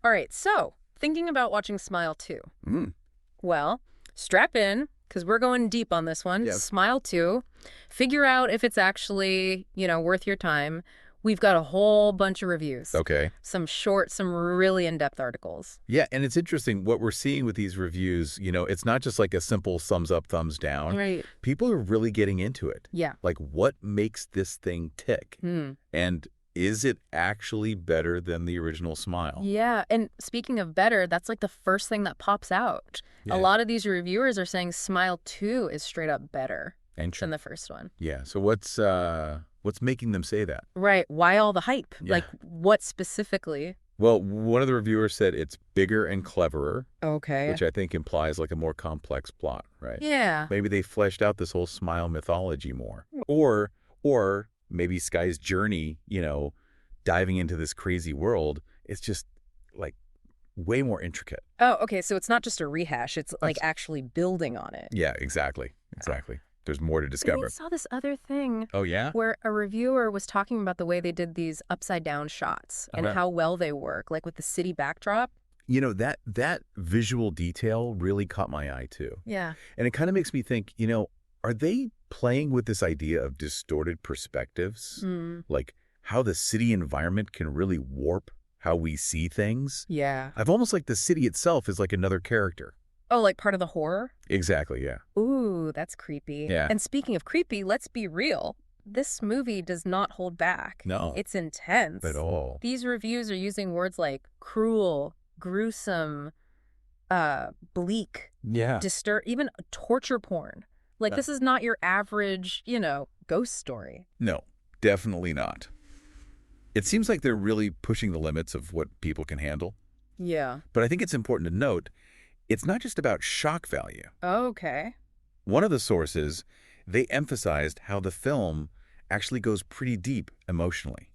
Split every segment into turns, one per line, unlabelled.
All right, so thinking about watching Smile 2.
Mm.
Well, strap in, because we're going deep on this one.
Yes.
Smile 2. Figure out if it's actually, worth your time. We've got a whole bunch of reviews.
Okay.
Some short, some really in-depth articles.
Yeah, and it's interesting what we're seeing with these reviews. It's not just like a simple thumbs up, thumbs down.
Right.
People are really getting into it.
Yeah.
Like, what makes this thing tick? And is it actually better than the original Smile?
Yeah, and speaking of better, that's like the first thing that pops out.
Yeah.
A lot of these reviewers are saying Smile 2 is straight up better than the first one.
Yeah, so what's making them say that?
Right, why all the hype?
Yeah.
Like, what specifically?
Well, one of the reviewers said it's bigger and cleverer,
Okay.
which I think implies like a more complex plot, right?
Yeah.
Maybe they fleshed out this whole Smile mythology more. Or maybe Sky's journey, diving into this crazy world, it's just like way more intricate.
Oh, okay, so it's not just a rehash, it's like actually building on it.
Yeah, exactly. There's more to discover.
I saw this other thing.
Oh, yeah?
Where a reviewer was talking about the way they did these upside down shots and how well they work, like with the city backdrop.
That visual detail really caught my eye, too.
Yeah.
And it kind of makes me think, are they playing with this idea of distorted perspectives? Like how the city environment can really warp how we see things?
Yeah.
I've almost like the city itself is like another character.
Oh, like part of the horror?
Exactly, yeah.
Ooh, that's creepy.
Yeah.
And speaking of creepy, let's be real. This movie does not hold back.
No.
It's intense.
At all.
These reviews are using words like cruel, gruesome, bleak, even torture porn. Like, this is not your average, ghost story.
No, definitely not. It seems like they're really pushing the limits of what people can handle.
Yeah.
But I think it's important to note, it's not just about shock value.
Okay.
One of the sources, they emphasized how the film actually goes pretty deep emotionally.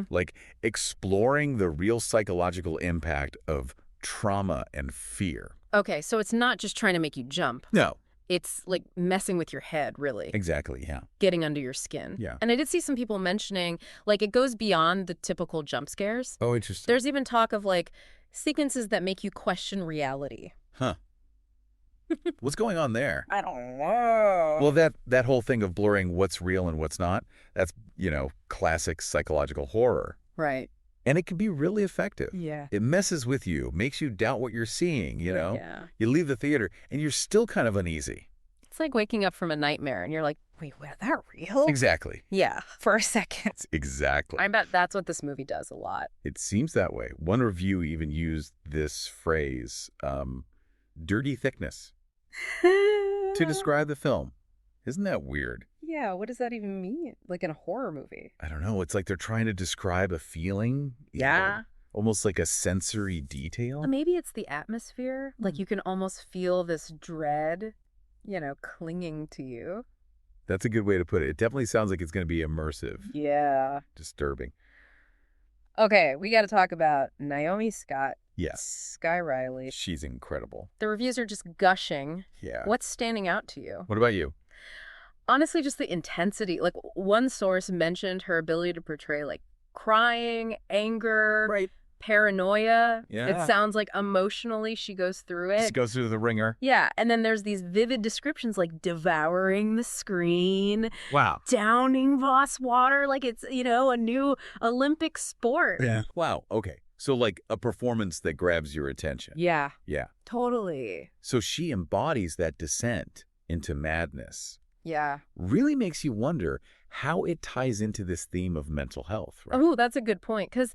Like exploring the real psychological impact of trauma and fear.
Okay, so it's not just trying to make you jump.
No.
It's like messing with your head, really.
Exactly, yeah.
Getting under your skin.
Yeah.
And I did see some people mentioning, like, it goes beyond the typical jump scares.
Oh, interesting.
There's even talk of, like, sequences that make you question reality.
Huh. What's going on there?
I don't know.
Well, that whole thing of blurring what's real and what's not, that's, classic psychological horror.
Right.
And it can be really effective.
Yeah.
It messes with you, makes you doubt what you're seeing,
Yeah.
You leave the theater and you're still kind of uneasy.
It's like waking up from a nightmare and you're like, wait, was that real?
Exactly.
Yeah, for a second.
Exactly.
I bet that's what this movie does a lot.
It seems that way. One review even used this phrase, dirty thickness, to describe the film. Isn't that weird?
Yeah, what does that even mean? Like in a horror movie?
I don't know. It's like they're trying to describe a feeling. Almost like a sensory detail.
Maybe it's the atmosphere. Like you can almost feel this dread, clinging to you.
That's a good way to put it. It definitely sounds like it's going to be immersive.
Yeah.
Disturbing.
Okay, we got to talk about Naomi Scott.
Yes.
Sky Riley.
She's incredible.
The reviews are just gushing.
Yeah.
What's standing out to you?
What about you?
Honestly, just the intensity. Like, one source mentioned her ability to portray, like, crying, anger, paranoia.
Yeah.
It sounds like emotionally she goes through it.
She goes through the ringer.
Yeah, and then there's these vivid descriptions like devouring the screen.
Wow.
Downing Voss water like it's, a new Olympic sport.
Yeah. Wow. Okay. So like a performance that grabs your attention.
Yeah.
Yeah.
Totally.
So she embodies that descent into madness.
Yeah.
Really makes you wonder how it ties into this theme of mental health, right?
Oh, that's a good point, because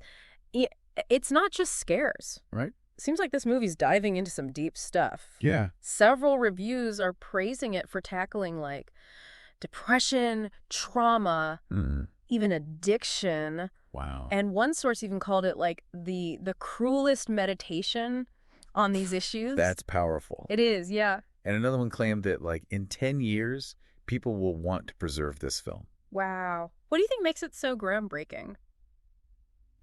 it's not just scares.
Right.
Seems like this movie's diving into some deep stuff.
Yeah.
Several reviews are praising it for tackling, like, depression, trauma, even addiction.
Wow.
And one source even called it, like, the cruelest meditation on these issues.
That's powerful.
It is, yeah.
And another one claimed that, like, in 10 years, people will want to preserve this film.
Wow. What do you think makes it so groundbreaking?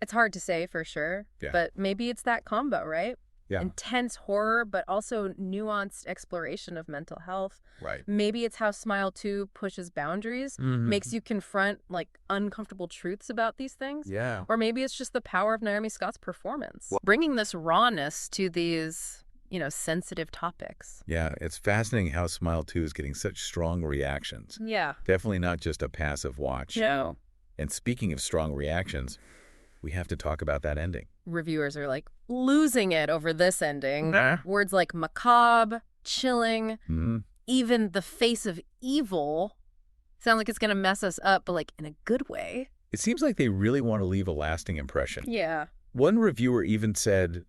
It's hard to say for sure, but maybe it's that combo, right?
Yeah.
Intense horror, but also nuanced exploration of mental health.
Right.
Maybe it's how Smile 2 pushes boundaries, makes you confront, like, uncomfortable truths about these things.
Yeah.
Or maybe it's just the power of Naomi Scott's performance, bringing this rawness to these, sensitive topics.
Yeah, it's fascinating how Smile 2 is getting such strong reactions.
Yeah.
Definitely not just a passive watch.
No.
And speaking of strong reactions, we have to talk about that ending.
Reviewers are, like, losing it over this ending. Words like macabre, chilling, even the face of evil sound like it's going to mess us up, but, like, in a good way.
It seems like they really want to leave a lasting impression.
Yeah.
One reviewer even said,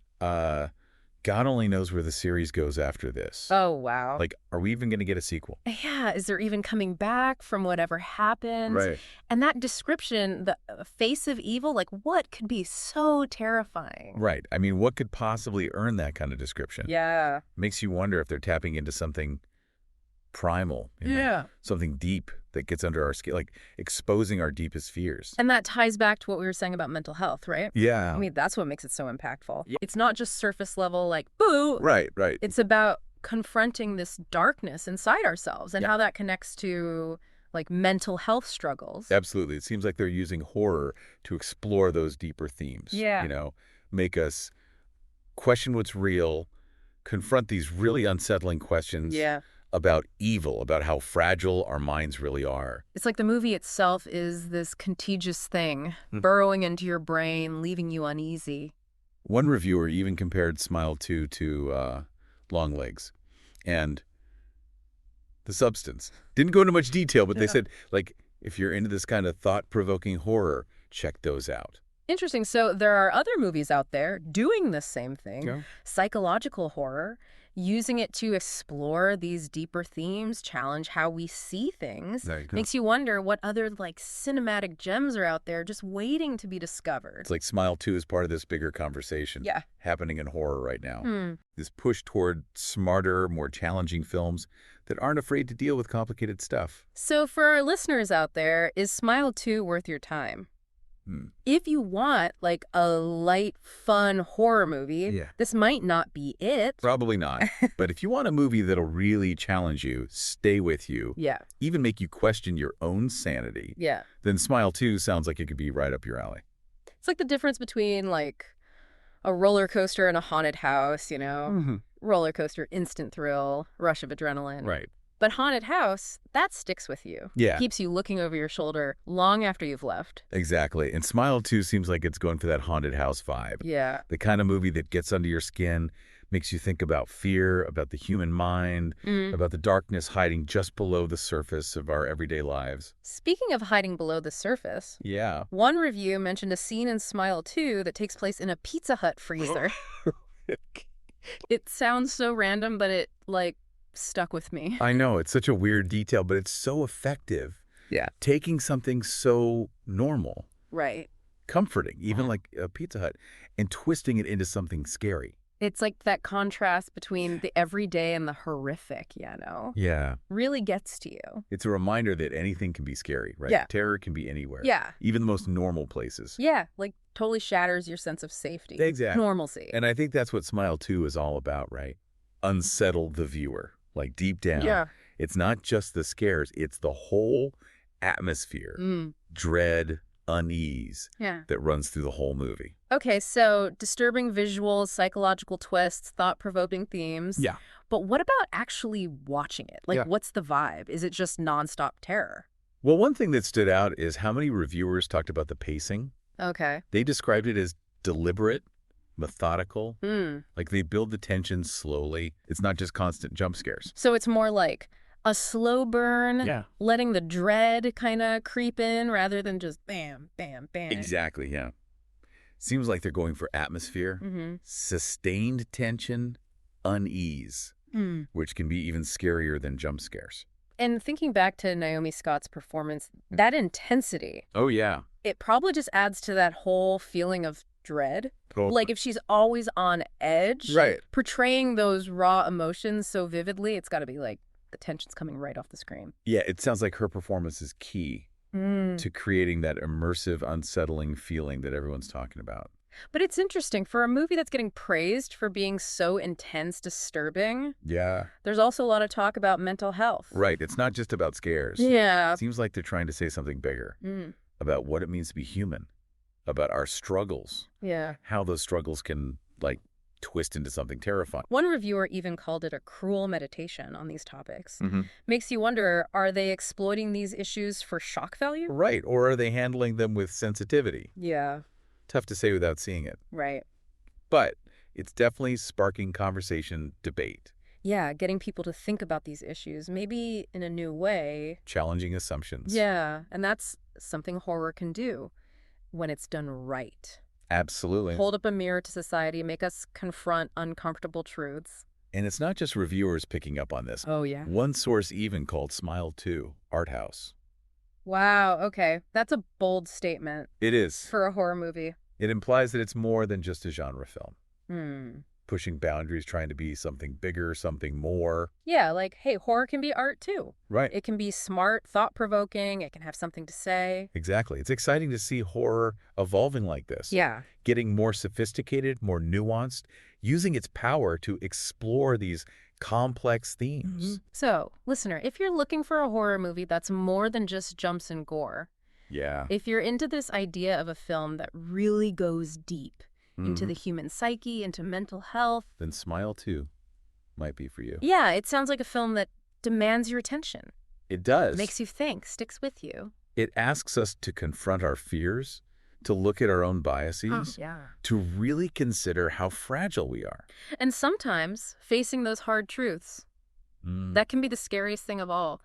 God only knows where the series goes after this.
Oh, wow.
Like, are we even going to get a sequel?
Yeah, is there even coming back from whatever happened?
Right.
And that description, the face of evil, like, what could be so terrifying?
Right. I mean, what could possibly earn that kind of description?
Yeah.
Makes you wonder if they're tapping into something primal, something deep that gets under our skin, like exposing our deepest fears.
And that ties back to what we were saying about mental health, right?
Yeah.
I mean, that's what makes it so impactful. Yeah. It's not just surface level, like, boo.
Right.
It's about confronting this darkness inside ourselves and how that connects to, like, mental health struggles.
Absolutely. It seems like they're using horror to explore those deeper themes.
Yeah.
Make us question what's real, confront these really unsettling questions.
Yeah.
About evil, about how fragile our minds really are.
It's like the movie itself is this contagious thing, burrowing into your brain, leaving you uneasy.
One reviewer even compared Smile 2 to Longlegs and the substance. Didn't go into much detail, but they said, like, if you're into this kind of thought-provoking horror, check those out.
Interesting. So there are other movies out there doing the same thing, psychological horror, using it to explore these deeper themes, challenge how we see things. Makes you wonder what other, like, cinematic gems are out there just waiting to be discovered.
It's like Smile 2 is part of this bigger conversation happening in horror right now. This push toward smarter, more challenging films that aren't afraid to deal with complicated stuff.
So for our listeners out there, is Smile 2 worth your time? If you want, like, a light, fun horror movie, this might not be it.
Probably not. But if you want a movie that'll really challenge you, stay with you, even make you question your own sanity, then Smile 2 sounds like it could be right up your alley.
It's like the difference between, like, a roller coaster and a haunted house, Roller coaster, instant thrill, rush of adrenaline.
Right.
But haunted house, that sticks with you.
Yeah.
Keeps you looking over your shoulder long after you've left.
Exactly. And Smile 2 seems like it's going for that haunted house vibe.
Yeah.
The kind of movie that gets under your skin, makes you think about fear, about the human mind, about the darkness hiding just below the surface of our everyday lives.
Speaking of hiding below the surface, one review mentioned a scene in Smile 2 that takes place in a Pizza Hut freezer. It sounds so random, but it, like, stuck with me.
I know. It's such a weird detail, but it's so effective. Yeah. Taking something so normal.
Right.
Comforting, even like a Pizza Hut, and twisting it into something scary.
It's like that contrast between the everyday and the horrific, Yeah. Really gets to you.
It's a reminder that anything can be scary, right?
Yeah.
Terror can be anywhere.
Yeah.
Even the most normal places.
Yeah, like totally shatters your sense of safety.
Exactly.
Normalcy.
And I think that's what Smile 2 is all about, right? Unsettle the viewer. Like deep down, it's not just the scares, it's the whole atmosphere, dread, unease that runs through the whole movie.
Okay, so disturbing visuals, psychological twists, thought-provoking themes. Yeah. But what about actually watching it? Like, what's the vibe? Is it just nonstop terror?
Well, one thing that stood out is how many reviewers talked about the pacing.
Okay.
They described it as deliberate, methodical, like they build the tension slowly. It's not just constant jump scares.
So it's more like a slow burn, letting the dread kind of creep in rather than just bam, bam, bam.
Exactly, yeah. Seems like they're going for atmosphere, sustained tension, unease, which can be even scarier than jump scares.
And thinking back to Naomi Scott's performance, that intensity.
Oh, yeah.
It probably just adds to that whole feeling of dread. Like if she's always on edge, portraying those raw emotions so vividly, it's got to be like the tension's coming right off the screen.
Yeah, it sounds like her performance is key to creating that immersive, unsettling feeling that everyone's talking about.
But it's interesting, for a movie that's getting praised for being so intense, disturbing,
Yeah.
there's also a lot of talk about mental health.
Right. It's not just about scares.
Yeah.
Seems like they're trying to say something bigger about what it means to be human, about our struggles.
Yeah.
How those struggles can, like, twist into something terrifying.
One reviewer even called it a cruel meditation on these topics.
Mm-hmm.
Makes you wonder, are they exploiting these issues for shock value?
Right. Or are they handling them with sensitivity?
Yeah.
Tough to say without seeing it.
Right.
But it's definitely sparking conversation, debate.
Yeah, getting people to think about these issues, maybe in a new way.
Challenging assumptions.
Yeah, and that's something horror can do when it's done right.
Absolutely.
Hold up a mirror to society, make us confront uncomfortable truths.
And it's not just reviewers picking up on this.
Oh, yeah.
One source even called Smile 2 art house.
Wow, okay. That's a bold statement.
It is.
For a horror movie.
It implies that it's more than just a genre film.
Hmm.
Pushing boundaries, trying to be something bigger, something more.
Yeah, like, hey, horror can be art too.
Right.
It can be smart, thought-provoking, it can have something to say.
Exactly. It's exciting to see horror evolving like this.
Yeah.
Getting more sophisticated, more nuanced, using its power to explore these complex themes.
So, listener, if you're looking for a horror movie that's more than just jumps and gore,
Yeah.
if you're into this idea of a film that really goes deep into the human psyche, into mental health,
then Smile 2 might be for you.
Yeah, it sounds like a film that demands your attention.
It does.
Makes you think, sticks with you.
It asks us to confront our fears, to look at our own biases, to really consider how fragile we are.
And sometimes facing those hard truths, that can be the scariest thing of all.